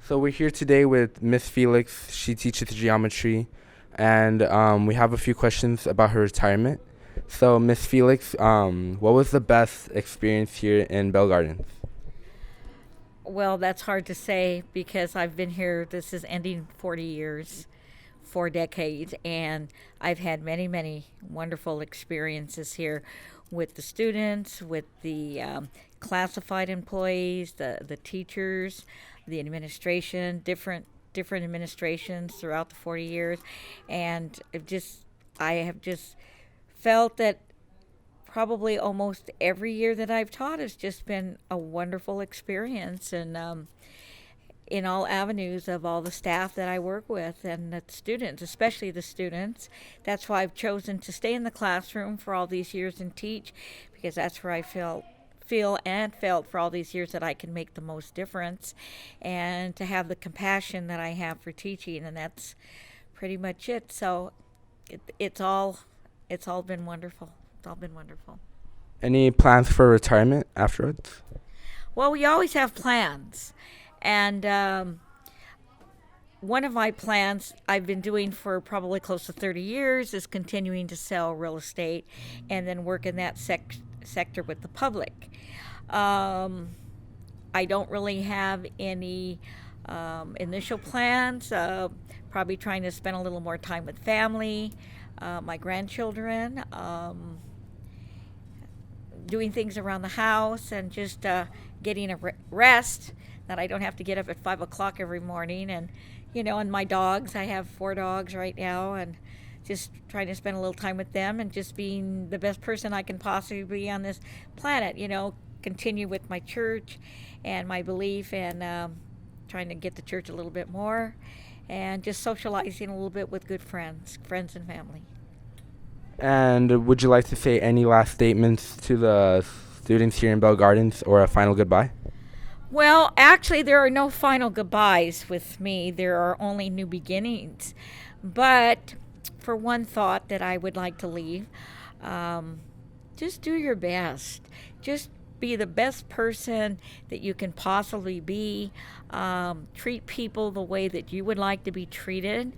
So we're here today with Miss Felix. She teaches geometry, and we have a few questions about her retirement. So Miss Felix, what was the best experience here in Bell Gardens? Well, that's hard to say because I've been here, this is ending 40 years, 4 decades, and I've had many, many wonderful experiences here with the students, with the classified employees, the teachers, the administration, different administrations throughout the 40 years. And I have just felt that probably almost every year that I've taught has just been a wonderful experience, and in all avenues of all the staff that I work with and the students, especially the students. That's why I've chosen to stay in the classroom for all these years and teach, because that's where I feel and felt for all these years that I can make the most difference, and to have the compassion that I have for teaching, and that's pretty much it. So it, it's all it's all been wonderful. It's all been wonderful. Any plans for retirement afterwards? Well, we always have plans. And one of my plans I've been doing for probably close to 30 years is continuing to sell real estate and then work in that sector with the public. Um, I don't really have any initial plans. Probably trying to spend a little more time with family, my grandchildren. Doing things around the house and just getting a rest that I don't have to get up at 5 o'clock every morning. And, and my dogs, I have 4 dogs right now, and just trying to spend a little time with them and just being the best person I can possibly be on this planet, continue with my church and my belief, and trying to get to church a little bit more, and just socializing a little bit with good friends and family. And would you like to say any last statements to the students here in Bell Gardens or a final goodbye? Well, actually, there are no final goodbyes with me. There are only new beginnings. But for one thought that I would like to leave, um, just do your best. Just be the best person that you can possibly be. Treat people the way that you would like to be treated,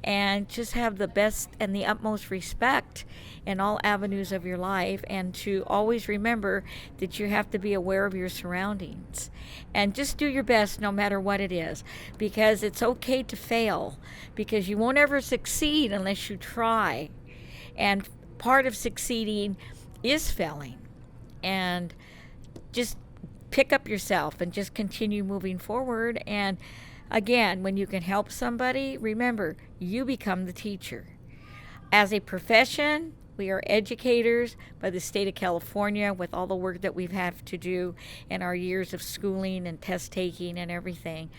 and just have the best and the utmost respect in all avenues of your life. And to always remember that you have to be aware of your surroundings, and just do your best no matter what it is, because it's okay to fail, because you won't ever succeed unless you try. And part of succeeding is failing. And just pick up yourself and just continue moving forward. And again, when you can help somebody, remember, you become the teacher. As a profession, we are educators by the state of California with all the work that we've had to do in our years of schooling and test taking and everything.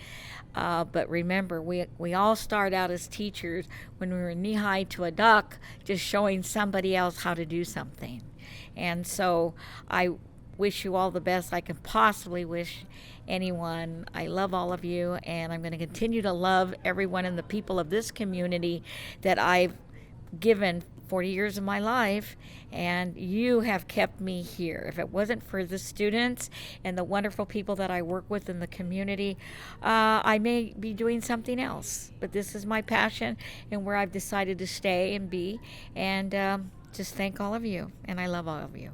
But remember, we all start out as teachers when we were knee high to a duck, just showing somebody else how to do something. And so I wish you all the best I can possibly wish anyone. I love all of you, and I'm going to continue to love everyone and the people of this community that I've given 40 years of my life, and you have kept me here. If it wasn't for the students and the wonderful people that I work with in the community, I may be doing something else. But this is my passion and where I've decided to stay and be. And just thank all of you, and I love all of you.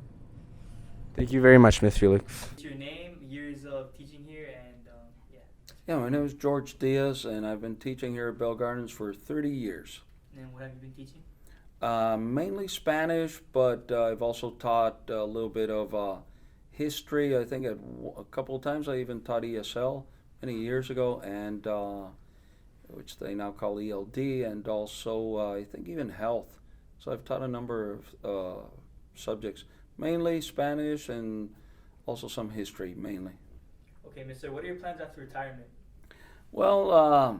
Thank you very much, Miss Felix. What's your name, years of teaching here, and yeah. Yeah, my name is George Diaz, and I've been teaching here at Bell Gardens for 30 years. And what have you been teaching? Mainly Spanish, but I've also taught a little bit of history. I think a couple of times I even taught ESL many years ago, and which they now call ELD, and also I think even health. So I've taught a number of subjects, mainly Spanish and also some history, mainly. Okay, mister, what are your plans after retirement? Well,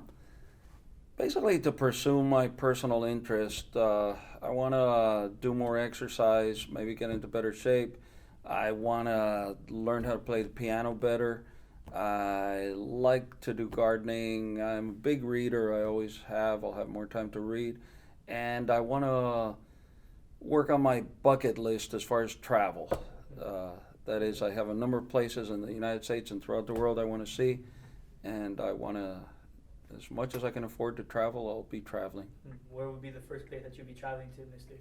basically to pursue my personal interest. I want to do more exercise, maybe get into better shape. I want to learn how to play the piano better. I like to do gardening. I'm a big reader. I always have. I'll have more time to read. And I want to work on my bucket list as far as travel. That is, I have a number of places in the United States and throughout the world I want to see. and I want to, as much as I can afford to travel, I'll be traveling. Where would be the first place that you'll be traveling to, Mister?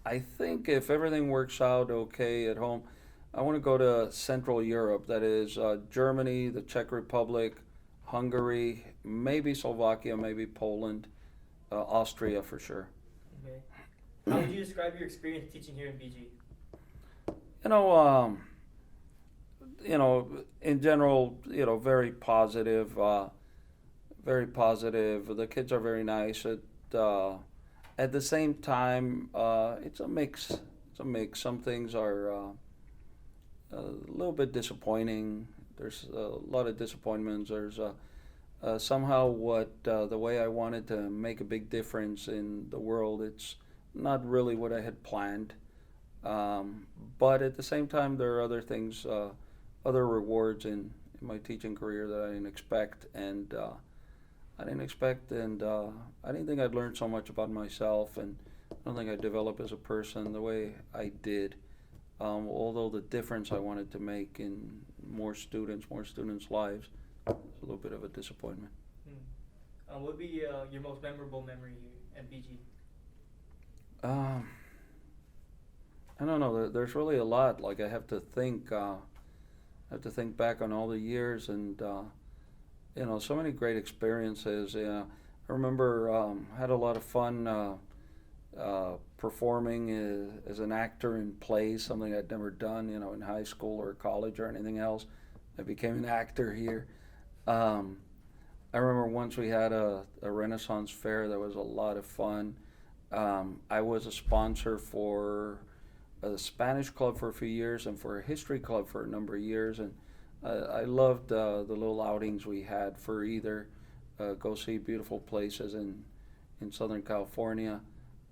I think if everything works out okay at home, I want to go to Central Europe. That is Germany, the Czech Republic, Hungary, maybe Slovakia, maybe Poland, Austria for sure. Okay. How would you describe your experience teaching here in BG? You know, in general, very positive. Very positive. The kids are very nice. At the same time, it's a mix. It's a mix. Some things are a little bit disappointing. There's a lot of disappointments. There's somehow the way I wanted to make a big difference in the world, it's not really what I had planned. But at the same time, there are other things, other rewards in my teaching career that I didn't expect, and I didn't think I'd learn so much about myself, and I don't think I'd develop as a person the way I did. Although the difference I wanted to make in more students' lives, was a little bit of a disappointment. What would be your most memorable memory here at BG? I don't know. There's really a lot. Like I have to think back on all the years, and so many great experiences. I remember had a lot of fun performing as an actor in plays, something I'd never done, in high school or college or anything else. I became an actor here. I remember once we had a Renaissance fair that was a lot of fun. I was a sponsor for the Spanish Club for a few years and for a History Club for a number of years, and I loved the little outings we had for either go see beautiful places in Southern California.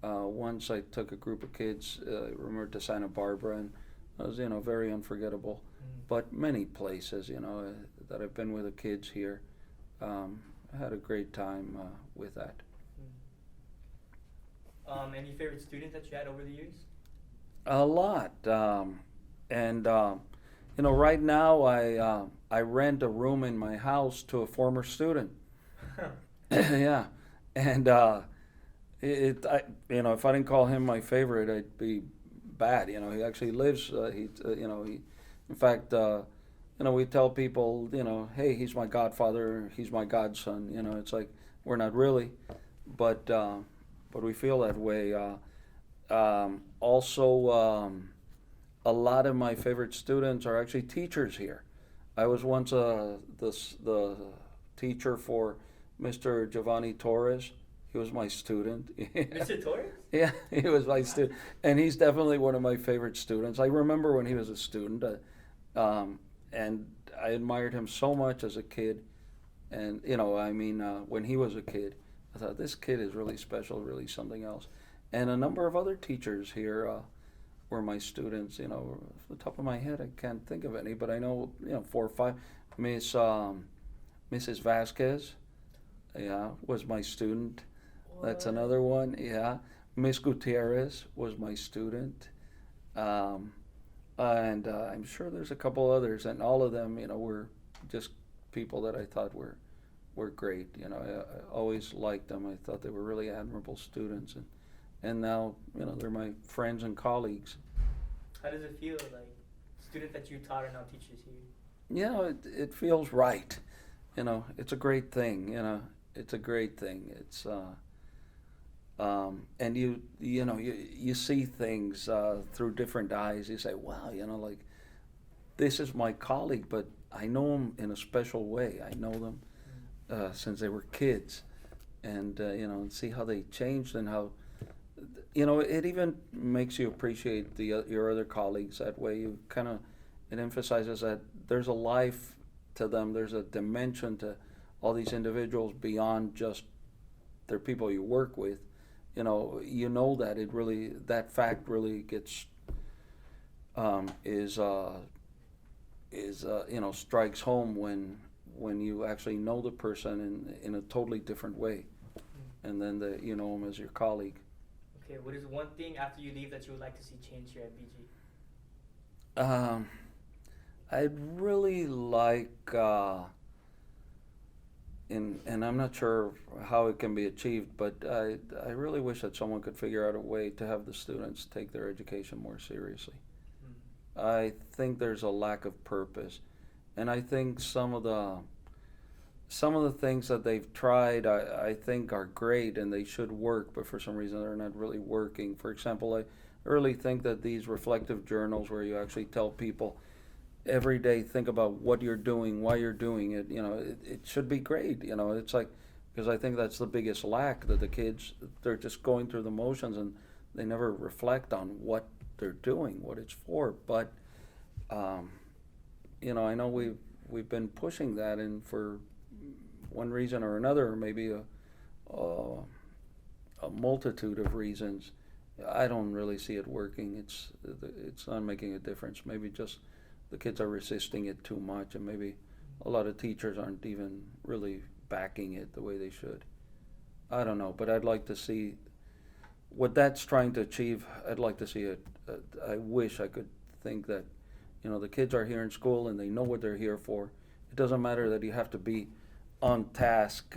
Once I took a group of kids, remember, to Santa Barbara, and it was very unforgettable. But many places that I've been with the kids here, I had a great time with that. Any favorite students that you had over the years? A lot, and right now I rent a room in my house to a former student. Yeah, and if I didn't call him my favorite, I'd be bad. He actually lives. In fact, we tell people, hey, he's my godfather, he's my godson. It's like we're not really, but we feel that way. Also, a lot of my favorite students are actually teachers here. I was once the teacher for Mr. Giovanni Torres. He was my student. Mr. Torres? Yeah, he was my student, and he's definitely one of my favorite students. I remember when he was a student, and I admired him so much as a kid. And when he was a kid, I thought this kid is really special, really something else. And a number of other teachers here were my students. Off the top of my head, I can't think of any, but I know 4 or 5. Mrs. Vasquez, was my student. That's another one. Yeah, Miss Gutierrez was my student, and I'm sure there's a couple others, and all of them, were just people that I thought were great. I always liked them. I thought they were really admirable students, and now they're my friends and colleagues. How does it feel, like students that you taught are now teachers here? It feels right. It's a great thing. It's a great thing. It's and you see things through different eyes. You say, wow, like this is my colleague, but I know them in a special way. I know them since they were kids, and and see how they changed, and how it even makes you appreciate your other colleagues that way. It emphasizes that there's a life to them. There's a dimension to all these individuals beyond just they're people you work with. That fact really gets strikes home when you actually know the person in a totally different way, and then you know them as your colleague. Okay, what is one thing after you leave that you would like to see change here at BG? I'd really like and I'm not sure how it can be achieved, but I really wish that someone could figure out a way to have the students take their education more seriously. I think there's a lack of purpose, and I think some of the things that they've tried, I think are great and they should work, but for some reason they're not really working. For example, I really think that these reflective journals where you actually tell people every day, think about what you're doing, why you're doing it, it should be great. It's like, because I think that's the biggest lack, that the kids, they're just going through the motions and they never reflect on what they're doing, what it's for. But, I know we've been pushing that, and for one reason or another, or maybe a multitude of reasons, I don't really see it working. It's not making a difference. Maybe just the kids are resisting it too much, and maybe a lot of teachers aren't even really backing it the way they should. I don't know, but I'd like to see what that's trying to achieve. I'd like to see it. I wish I could think that, the kids are here in school and they know what they're here for. It doesn't matter that you have to be on task,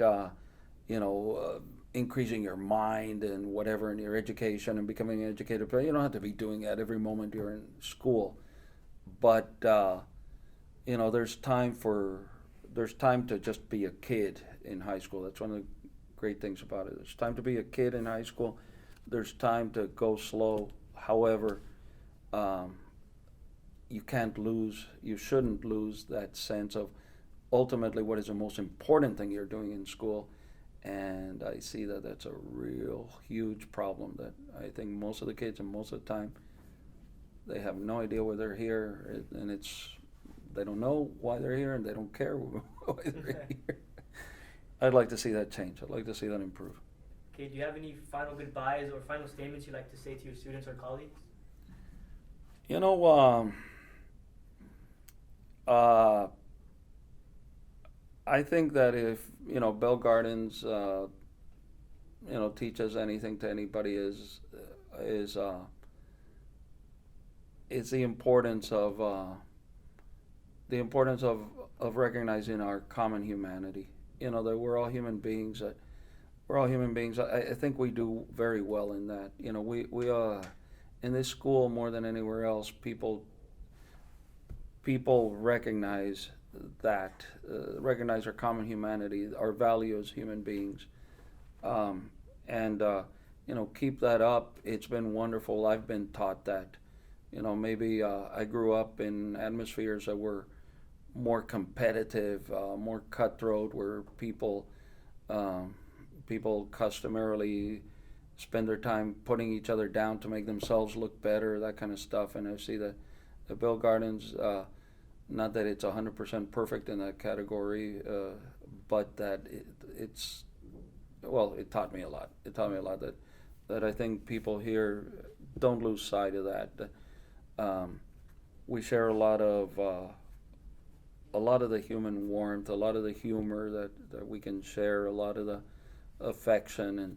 increasing your mind and whatever in your education and becoming an educated player. You don't have to be doing that every moment you're in school. But, there's time to just be a kid in high school. That's one of the great things about it. There's time to be a kid in high school. There's time to go slow. However, you shouldn't lose that sense of ultimately what is the most important thing you're doing in school. And I see that that's a real huge problem, that I think most of the kids and most of the time they have no idea why they're here, and they don't know why they're here, and they don't care why they're here. I'd like to see that change. I'd like to see that improve. Okay, do you have any final goodbyes or final statements you'd like to say to your students or colleagues? I think that if, Bell Gardens, teaches anything to anybody is the importance of recognizing our common humanity. That we're all human beings. I think we do very well in that. We in this school more than anywhere else, people recognize that, recognize our common humanity, our value as human beings, and keep that up. It's been wonderful. I've been taught that. Maybe I grew up in atmospheres that were more competitive, more cutthroat, where people customarily spend their time putting each other down to make themselves look better, that kind of stuff. And I see that the Bell Gardens, not that it's 100% perfect in that category, but that it taught me a lot. It taught me a lot that I think people here don't lose sight of that. We share a lot of the human warmth, a lot of the humor that we can share, a lot of the affection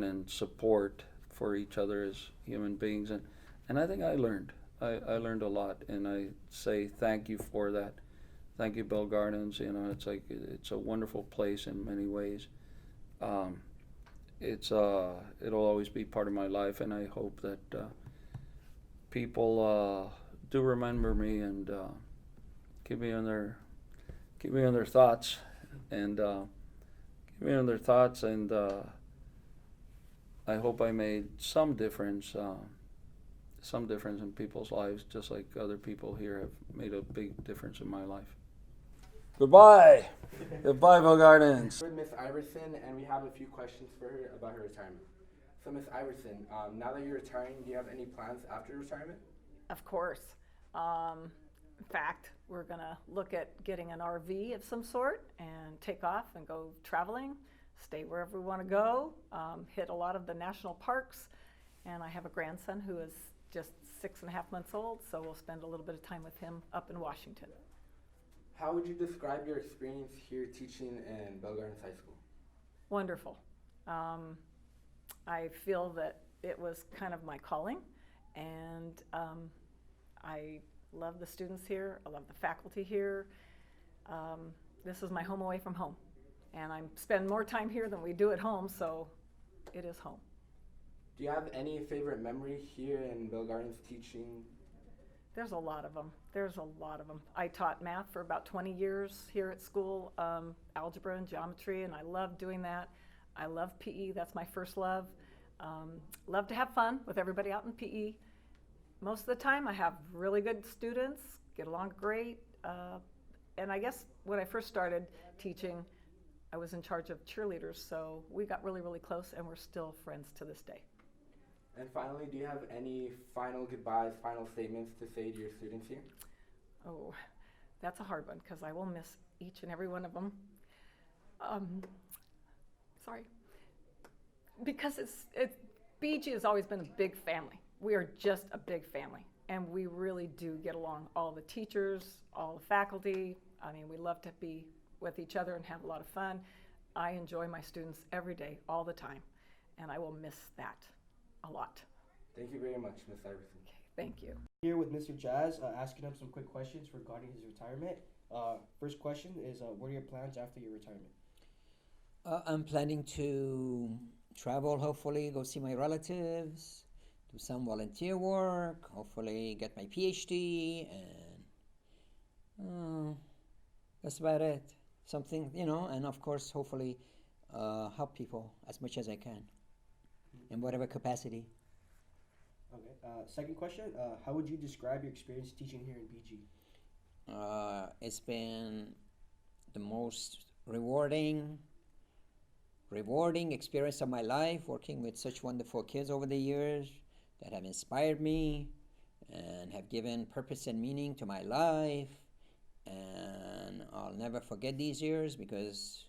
and support for each other as human beings, and I think I learned a lot, and I say thank you for that. Thank you, Bell Gardens. It's a wonderful place in many ways. It'll always be part of my life, and I hope that people do remember me and keep me on their thoughts, and I hope I made some difference in people's lives, just like other people here have made a big difference in my life. Goodbye. Goodbye, Bell Gardens. With Miss Iverson, and we have a few questions for her about her retirement. So, Miss Iverson, now that you're retiring, do you have any plans after retirement? Of course. In fact, we're going to look at getting an RV of some sort and take off and go traveling, stay wherever we want to go, hit a lot of the national parks. And I have a grandson who is just 6.5 months old, so we'll spend a little bit of time with him up in Washington. How would you describe your experience here teaching in Bell Gardens High School? Wonderful. I feel that it was kind of my calling, and I love the students here. I love the faculty here. this is my home away from home. And I spend more time here than we do at home, so it is home. Do you have any favorite memory here in Bell Gardens teaching? There's a lot of them. There's a lot of them. I taught math for about 20 years here at school, algebra and geometry, and I love doing that. I love PE. That's my first love. Love to have fun with everybody out in PE. Most of the time I have really good students, get along great. And I guess when I first started teaching, I was in charge of cheerleaders, so we got really, really close, and we're still friends to this day. And finally, do you have any final goodbyes, final statements to say to your students here? Oh, that's a hard one because I will miss each and every one of them. Sorry. Because BG has always been a big family. We are just a big family, and we really do get along. All the teachers, all the faculty. I mean, we love to be with each other and have a lot of fun. I enjoy my students every day, all the time, and I will miss that a lot. Thank you very much, Ms. Iverson. Okay, thank you. Here with Mr. Jazz, asking him some quick questions regarding his retirement. First question is, what are your plans after your retirement? I'm planning to travel, hopefully, go see my relatives, do some volunteer work, hopefully get my PhD, and that's about it. Something, and of course, hopefully, help people as much as I can, in whatever capacity. Okay. Second question, how would you describe your experience teaching here in BG? It's been the most rewarding experience of my life, working with such wonderful kids over the years that have inspired me and have given purpose and meaning to my life. And I'll never forget these years because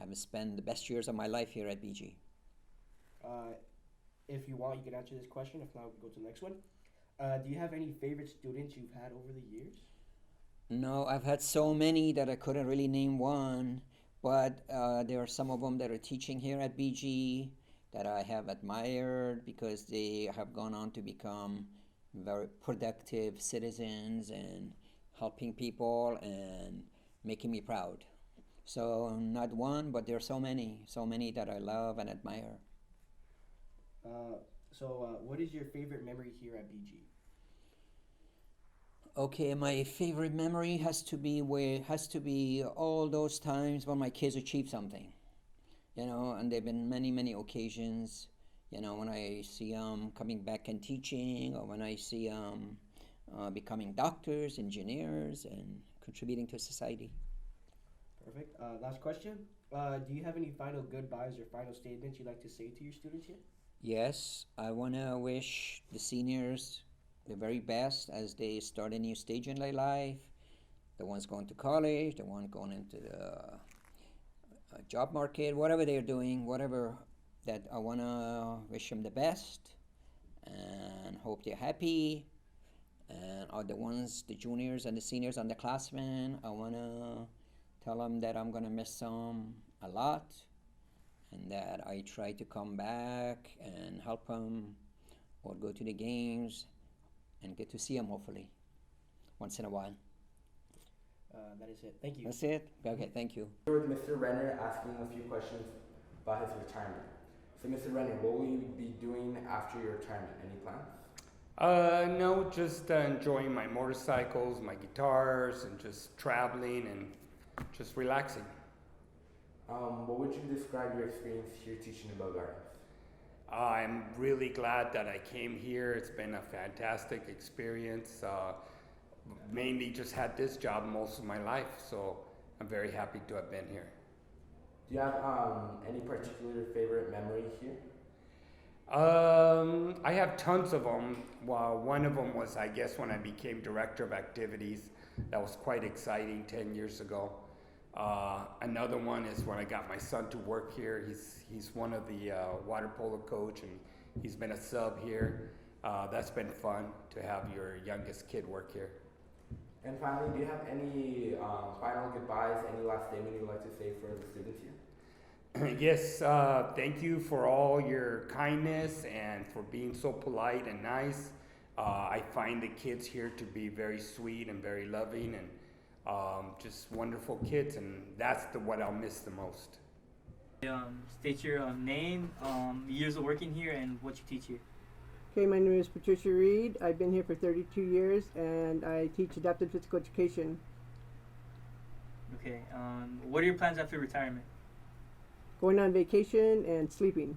I've spent the best years of my life here at BG. If you want, you can answer this question. If not, we can go to the next one. Do you have any favorite students you've had over the years? No, I've had so many that I couldn't really name one, but there are some of them that are teaching here at BG that I have admired because they have gone on to become very productive citizens and helping people and making me proud. So not one, but there are so many that I love and admire. What is your favorite memory here at BG? Okay, my favorite memory has to be all those times when my kids achieve something, and there've been many occasions, when I see them coming back and teaching, or when I see them becoming doctors, engineers, and contributing to society. Perfect. Last question. Do you have any final goodbyes or final statements you'd like to say to your students here? Yes, I want to wish the seniors the very best as they start a new stage in their life. The ones going to college, the ones going into the job market, whatever they're doing, that I want to wish them the best and hope they're happy. And all the juniors and the seniors and the classmen, I want to tell them that I'm going to miss them a lot and that I try to come back and help them or go to the games and get to see them hopefully once in a while. That is it. Thank you. That's it? Okay, thank you. Here with Mr. Renner asking a few questions about his retirement. So Mr. Renner, what will you be doing after your retirement? Any plans? No, just enjoying my motorcycles, my guitars, and just traveling and just relaxing. What would you describe your experience here teaching in Bell Gardens? I'm really glad that I came here. It's been a fantastic experience. Mainly just had this job most of my life, so I'm very happy to have been here. Do you have any particular favorite memory here? I have tons of them. Well, one of them was, I guess, when I became director of activities. That was quite exciting 10 years ago. Another one is when I got my son to work here. He's one of the water polo coach, and he's been a sub here. That's been fun to have your youngest kid work here. And finally, do you have any final goodbyes, any last statement you'd like to say for the students here? Yes, thank you for all your kindness and for being so polite and nice. I find the kids here to be very sweet and very loving, and Just wonderful kids, and that's what I'll miss the most. State your name, years of working here, and what you teach here. Okay, my name is Patricia Reed. I've been here for 32 years and I teach adapted physical education. Okay. What are your plans after retirement? Going on vacation and sleeping.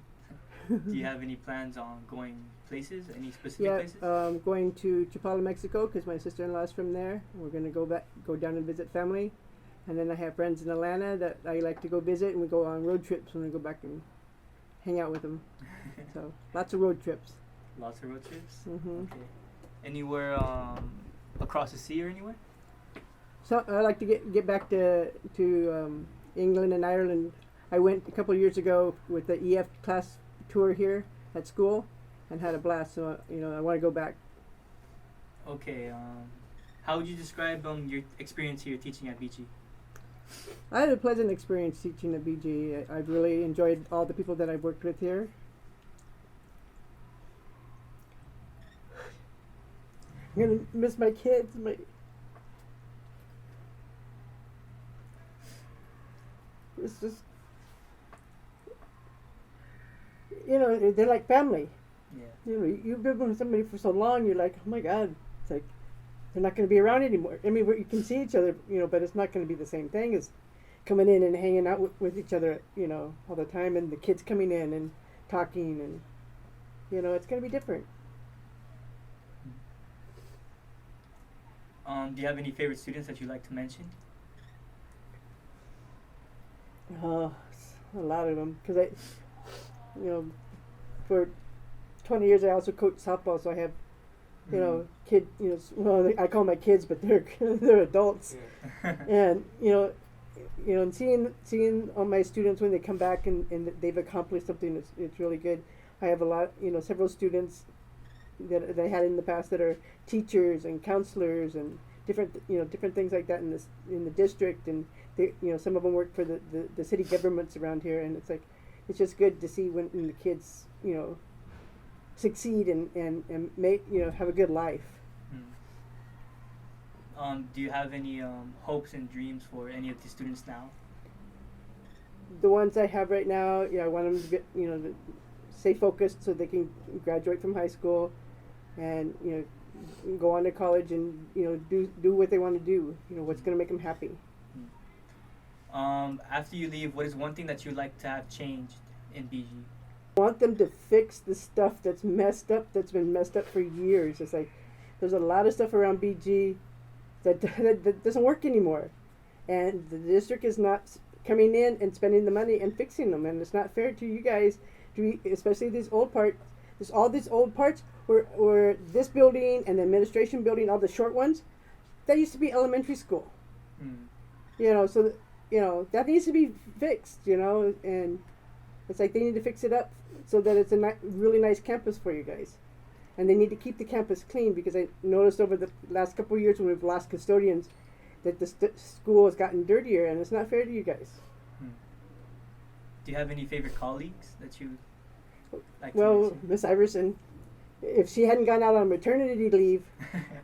Do you have any plans on going places? Any specific Yeah, places? going to Chapala, Mexico, because my sister-in-law is from there. We're gonna go down and visit family, and then I have friends in Atlanta that I like to go visit, and we go on road trips when we go back and hang out with them. So lots of road trips. Lots of road trips. Hmm. Okay. Anywhere across the sea or anywhere? So I like to get back to England and Ireland. I went a couple of years ago with the EF class tour here at school, and had a blast. So I want to go back. Okay. How would you describe your experience here teaching at BG? I had a pleasant experience teaching at BG. I've really enjoyed all the people that I've worked with here. I'm gonna miss my kids. It's just, they're like family. Yeah. You've been with somebody for so long, you're like, oh my God, it's like they're not going to be around anymore. I mean, you can see each other, but it's not going to be the same thing as coming in and hanging out with each other, all the time, and the kids coming in and talking, and it's going to be different. Do you have any favorite students that you'd like to mention? A lot of them, because for 20 years I also coached softball, so I have, I call my kids, but they're adults, and and seeing all my students when they come back and they've accomplished something, it's really good. I have several students that I had in the past that are teachers and counselors and different things like that in the district, and they, some of them work for the city governments around here, and it's just good to see when the kids succeed and make have a good life. Do you have any hopes and dreams for any of the students now? The ones I have right now, I want them to get to stay focused so they can graduate from high school, and go on to college and do what they want to do. What's going to make them happy. After you leave, what is one thing that you'd like to have changed in BG? I want them to fix the stuff that's messed up, that's been messed up for years. It's like there's a lot of stuff around BG that doesn't work anymore, and the district is not coming in and spending the money and fixing them, and it's not fair to you guys, especially these old parts. There's all these old parts where this building and the administration building, all the short ones, that used to be elementary school. So that needs to be fixed, and it's like they need to fix it up so that it's a really nice campus for you guys. And they need to keep the campus clean, because I noticed over the last couple of years when we've lost custodians that the school has gotten dirtier, and it's not fair to you guys. Do you have any favorite colleagues that you like to Well, mention? Miss Iverson, if she hadn't gone out on maternity leave,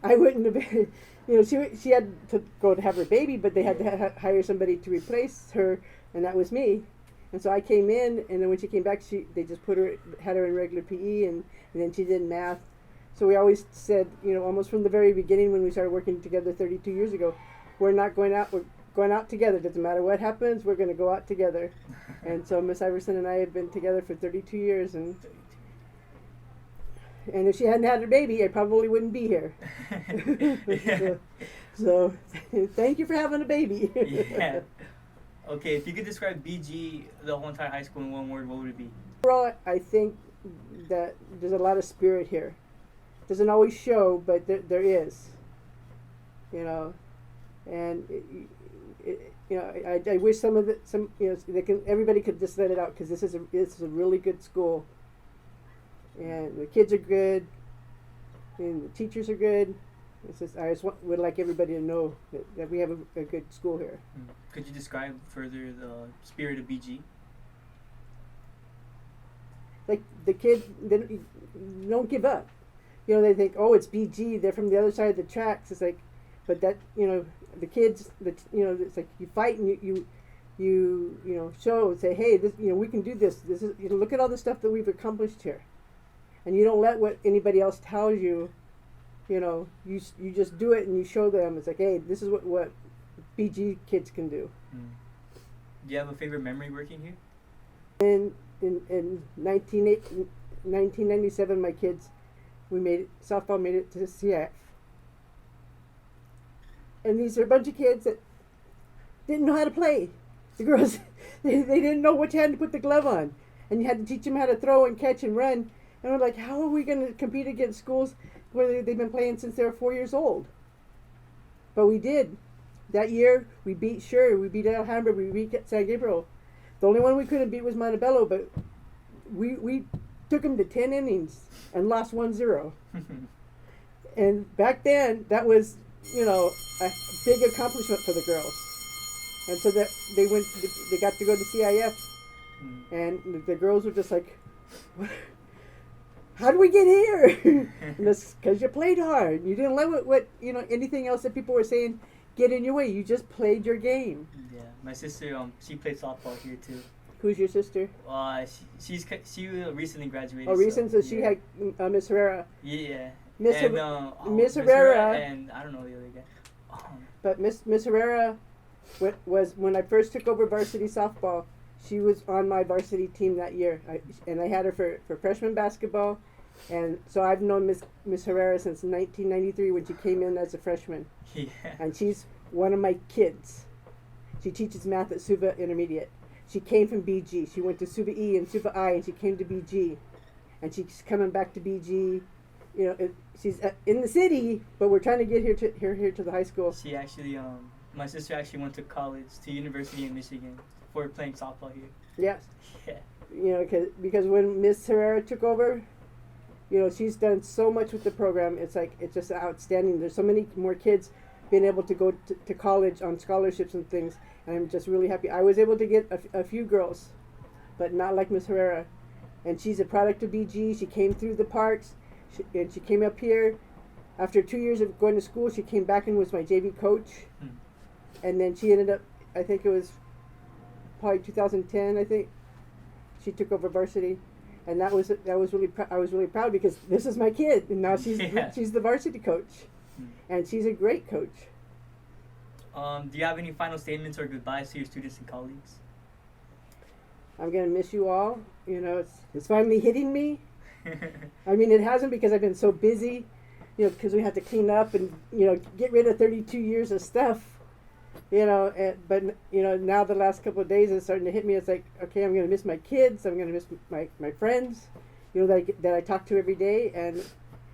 I wouldn't have been. She had to go to have her baby, but they had to hire somebody to replace her, and that was me. And so I came in, and then when she came back, they just had her in regular PE, and then she did math. So we always said, almost from the very beginning when we started working together 32 years ago, we're not going out. We're going out together. Doesn't matter what happens, we're going to go out together. And so Miss Iverson and I have been together for 32 years, and if she hadn't had her baby, I probably wouldn't be here. Yeah. So thank you for having a baby. Yeah. Okay, if you could describe BG, the whole entire high school, in one word, what would it be? Overall, I think that there's a lot of spirit here. Doesn't always show, but there is. And I wish everybody could just let it out, because this is a really good school, and the kids are good, and the teachers are good. I just would like everybody to know that we have a good school here. Could you describe further the spirit of BG? Like the kids, they don't give up. They think, oh, it's BG. They're from the other side of the tracks. It's like, but that the kids, it's like you fight and you show and say, hey, this, we can do this. This is, look at all the stuff that we've accomplished here, and you don't let what anybody else tells you. You just do it and you show them. It's like, hey, this is what BG kids can do. Do you have a favorite memory working here? In 1997, my kids, softball made it to the CF. And these are a bunch of kids that didn't know how to play. The girls, they didn't know which hand to put the glove on. And you had to teach them how to throw and catch and run. And we're like, how are we going to compete against schools where they've been playing since they were 4 years old? But we did. That year, we beat Sure, we beat Alhambra, we beat San Gabriel. The only one we couldn't beat was Montebello, but we took them to 10 innings and lost 1-0. And back then, that was, a big accomplishment for the girls. And so that they got to go to CIF, and the girls were just like, how do we get here? And that's because you played hard. You didn't let what anything else that people were saying get in your way. You just played your game. Yeah, my sister, she played softball here too. Who's your sister? She recently graduated. Oh, recent. So she yeah. had Miss Herrera. Yeah. Miss Miss Herrera, and I don't know the other guy. But Miss Herrera was when I first took over varsity softball. She was on my varsity team that year, and I had her for freshman basketball, and so I've known Miss Herrera since 1993 when she came in as a freshman. Yeah. And she's one of my kids. She teaches math at Suva Intermediate. She came from BG. She went to Suva E and Suva I, and she came to BG, and she's coming back to BG. She's in the city, but we're trying to get her here to the high school. She actually, my sister actually went to college, to University in Michigan, for playing softball here. Yes. Yeah. Because when Miss Herrera took over, she's done so much with the program. It's just outstanding. There's so many more kids being able to go to college on scholarships and things, and I'm just really happy. I was able to get a few girls, but not like Miss Herrera. And she's a product of BG. She came through the parks. And she came up here after 2 years of going to school. She came back and was my JV coach, and then she ended up, I think it was probably 2010. I think she took over varsity, and that was really I was really proud because this is my kid, and now she's the varsity coach, and she's a great coach. Do you have any final statements or goodbyes to your students and colleagues? I'm gonna miss you all. It's finally hitting me. I mean, it hasn't because I've been so busy, because we had to clean up and, get rid of 32 years of stuff, but now the last couple of days it's starting to hit me. It's like, okay, I'm going to miss my kids. I'm going to miss my friends, that I talk to every day, and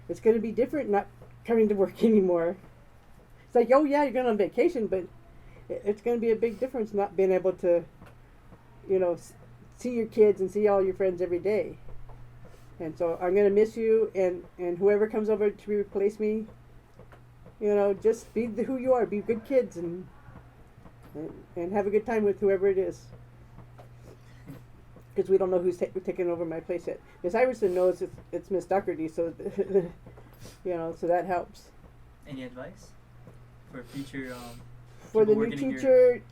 it's going to be different not coming to work anymore. It's like, oh yeah, you're going on vacation, but it's going to be a big difference not being able to, see your kids and see all your friends every day. And so I'm going to miss you, and whoever comes over to replace me, just be who you are. Be good kids and have a good time with whoever it is. Because we don't know who's taking over my place yet. Miss Iverson knows it's Miss Doherty, so, so that helps. Any advice for future for the people new working in teacher,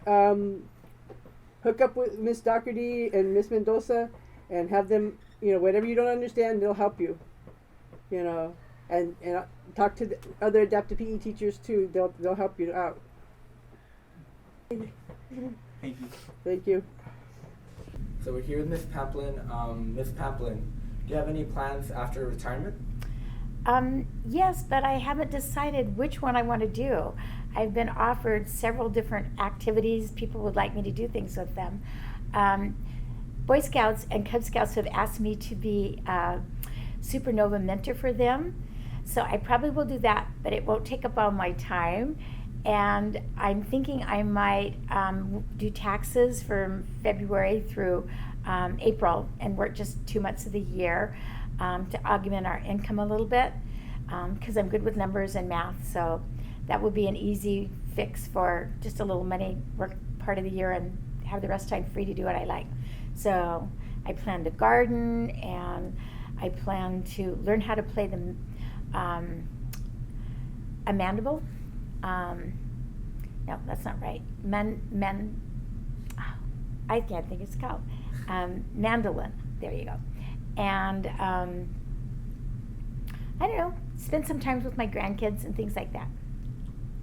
hook up with Miss Doherty and Miss Mendoza and have them, whatever you don't understand, they'll help you. And talk to the other adaptive PE teachers too. They'll help you out. Thank you. Thank you. So we're here with Miss Pamplin. Miss Pamplin, do you have any plans after retirement? Yes, but I haven't decided which one I want to do. I've been offered several different activities. People would like me to do things with them. Boy Scouts and Cub Scouts have asked me to be a Supernova mentor for them. So I probably will do that, but it won't take up all my time. And I'm thinking I might do taxes from February through April and work just 2 months of the year to augment our income a little bit because I'm good with numbers and math. So that would be an easy fix for just a little money, work part of the year and have the rest of the time free to do what I like. So I plan to garden, and I plan to learn how to play the a mandible, and no, that's not right. I can't think it's called. Mandolin. There you go. And I don't know, spend some time with my grandkids and things like that.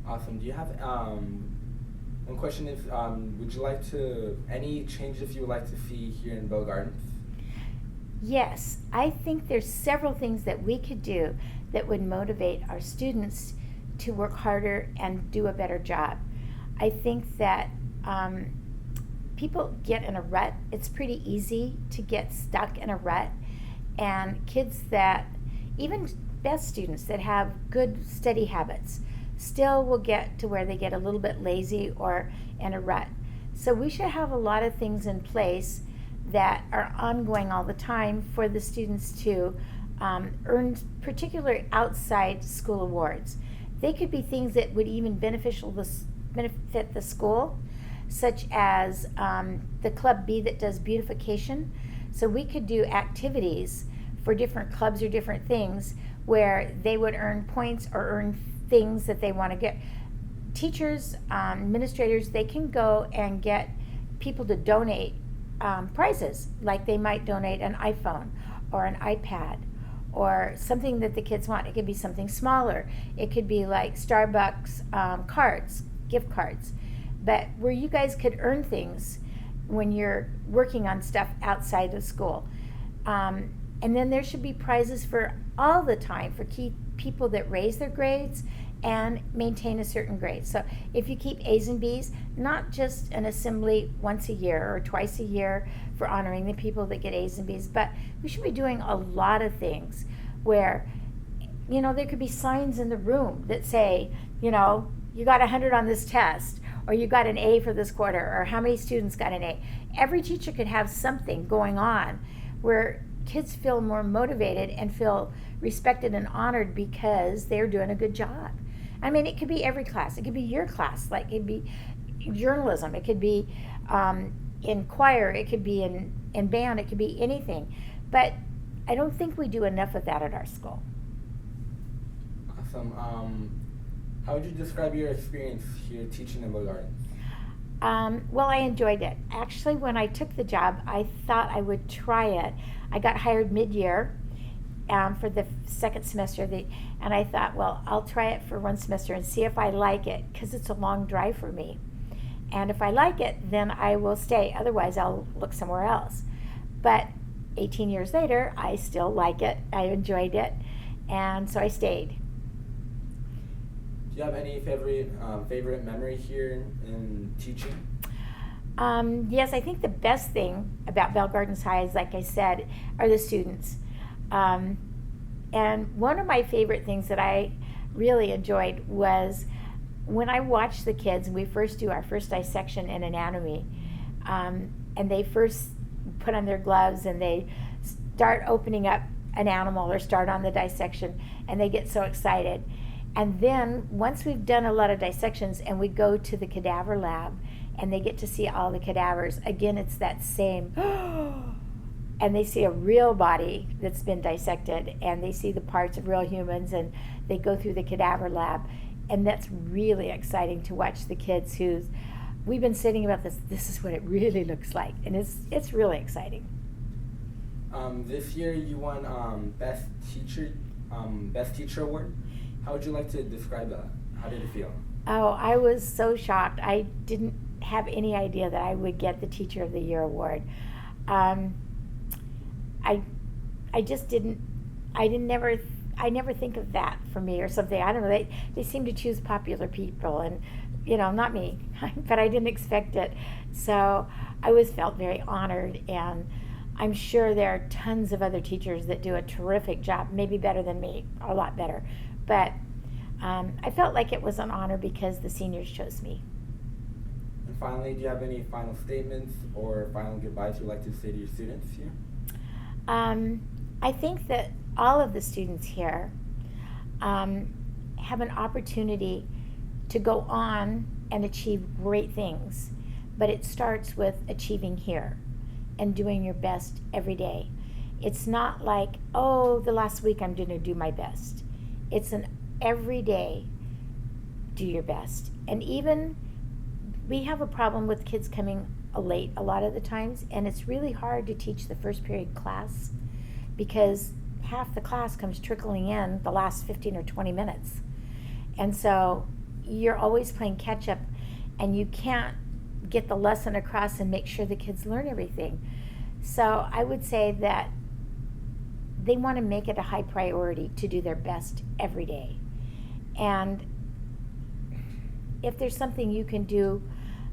Awesome. Do you have one question is would you like to any changes you would like to see here in Bell Gardens? Yes, I think there's several things that we could do that would motivate our students to work harder and do a better job. I think that people get in a rut. It's pretty easy to get stuck in a rut, and kids that, even best students that have good steady habits, still will get to where they get a little bit lazy or in a rut. So we should have a lot of things in place that are ongoing all the time for the students to earn particular outside school awards. They could be things that would even benefit the school, such as the Club B that does beautification. So we could do activities for different clubs or different things where they would earn points or earn things that they want to get. Teachers, administrators, they can go and get people to donate prizes, like they might donate an iPhone or an iPad or something that the kids want. It could be something smaller. It could be like Starbucks cards, gift cards, but where you guys could earn things when you're working on stuff outside of school. And then there should be prizes for all the time for people that raise their grades and maintain a certain grade. So if you keep A's and B's, not just an assembly once a year or twice a year for honoring the people that get A's and B's, but we should be doing a lot of things where, you know, there could be signs in the room that say, you know, you got 100 on this test, or you got an A for this quarter, or how many students got an A. Every teacher could have something going on where kids feel more motivated and feel respected and honored because they're doing a good job. I mean, it could be every class. It could be your class. Like, it could be journalism. It could be in choir. It could be in band. It could be anything. But I don't think we do enough of that at our school. Awesome. How would you describe your experience here teaching in Bell Gardens? Well, I enjoyed it. Actually, when I took the job, I thought I would try it. I got hired mid-year for the second semester, and I thought, well, I'll try it for one semester and see if I like it, because it's a long drive for me. And if I like it, then I will stay. Otherwise, I'll look somewhere else. But 18 years later, I still like it. I enjoyed it, and so I stayed. Do you have any favorite memory here in teaching? Yes, I think the best thing about Bell Gardens High is, like I said, are the students. And one of my favorite things that I really enjoyed was when I watched the kids, we first do our first dissection in anatomy, and they first put on their gloves and they start opening up an animal or start on the dissection, and they get so excited. And then once we've done a lot of dissections and we go to the cadaver lab and they get to see all the cadavers, again, it's that same, and they see a real body that's been dissected, and they see the parts of real humans, and they go through the cadaver lab. And that's really exciting to watch the kids we've been sitting about this is what it really looks like, and it's really exciting. This year you won Best Teacher Award. How would you like to describe that? How did it feel? Oh, I was so shocked. I didn't have any idea that I would get the Teacher of the Year award. I just didn't. I never think of that for me or something. I don't know. They seem to choose popular people, and not me. But I didn't expect it, so I felt very honored. And I'm sure there are tons of other teachers that do a terrific job, maybe better than me, a lot better. But I felt like it was an honor because the seniors chose me. And finally, do you have any final statements or final goodbyes you'd like to say to your students here? I think that all of the students here have an opportunity to go on and achieve great things, but it starts with achieving here and doing your best every day. It's not like, oh, the last week I'm going to do my best. It's an every day do your best. And even we have a problem with kids coming late a lot of the times, and it's really hard to teach the first period class because half the class comes trickling in the last 15 or 20 minutes. And so you're always playing catch up, and you can't get the lesson across and make sure the kids learn everything. So I would say that they want to make it a high priority to do their best every day. And if there's something you can do,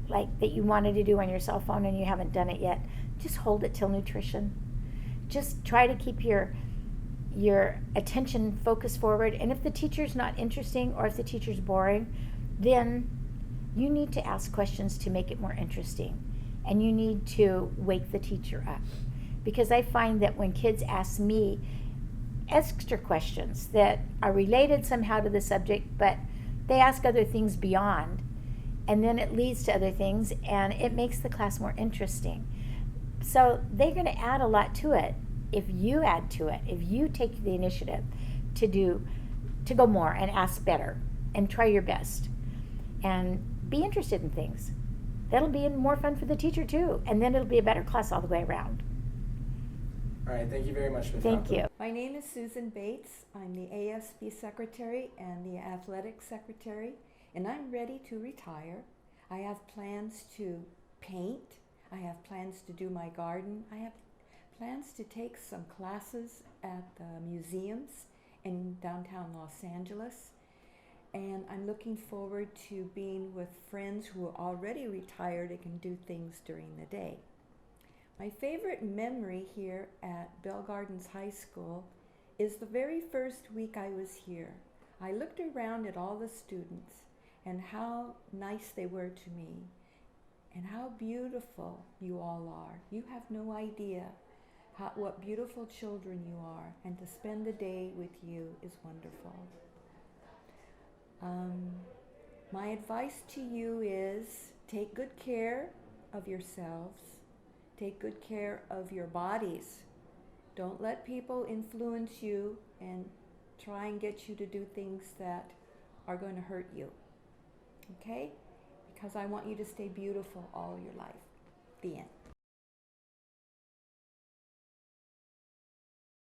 like that you wanted to do on your cell phone and you haven't done it yet, just hold it till nutrition. Just try to keep your attention focused forward. And if the teacher's not interesting or if the teacher's boring, then you need to ask questions to make it more interesting. And you need to wake the teacher up. Because I find that when kids ask me extra questions that are related somehow to the subject, but they ask other things beyond, and then it leads to other things, and it makes the class more interesting. So they're going to add a lot to it if you add to it, if you take the initiative to go more and ask better and try your best and be interested in things. That'll be more fun for the teacher too, and then it'll be a better class all the way around. All right, thank you very much, Ms. Thank Malcolm. you. My name is Susan Bates. I'm the ASB secretary and the athletic secretary, and I'm ready to retire. I have plans to paint. I have plans to do my garden. I have plans to take some classes at the museums in downtown Los Angeles. And I'm looking forward to being with friends who are already retired and can do things during the day. My favorite memory here at Bell Gardens High School is the very first week I was here. I looked around at all the students and how nice they were to me and how beautiful you all are. You have no idea what beautiful children you are, and to spend the day with you is wonderful. My advice to you is take good care of yourselves. Take good care of your bodies. Don't let people influence you and try and get you to do things that are going to hurt you. Okay? Because I want you to stay beautiful all your life. The end.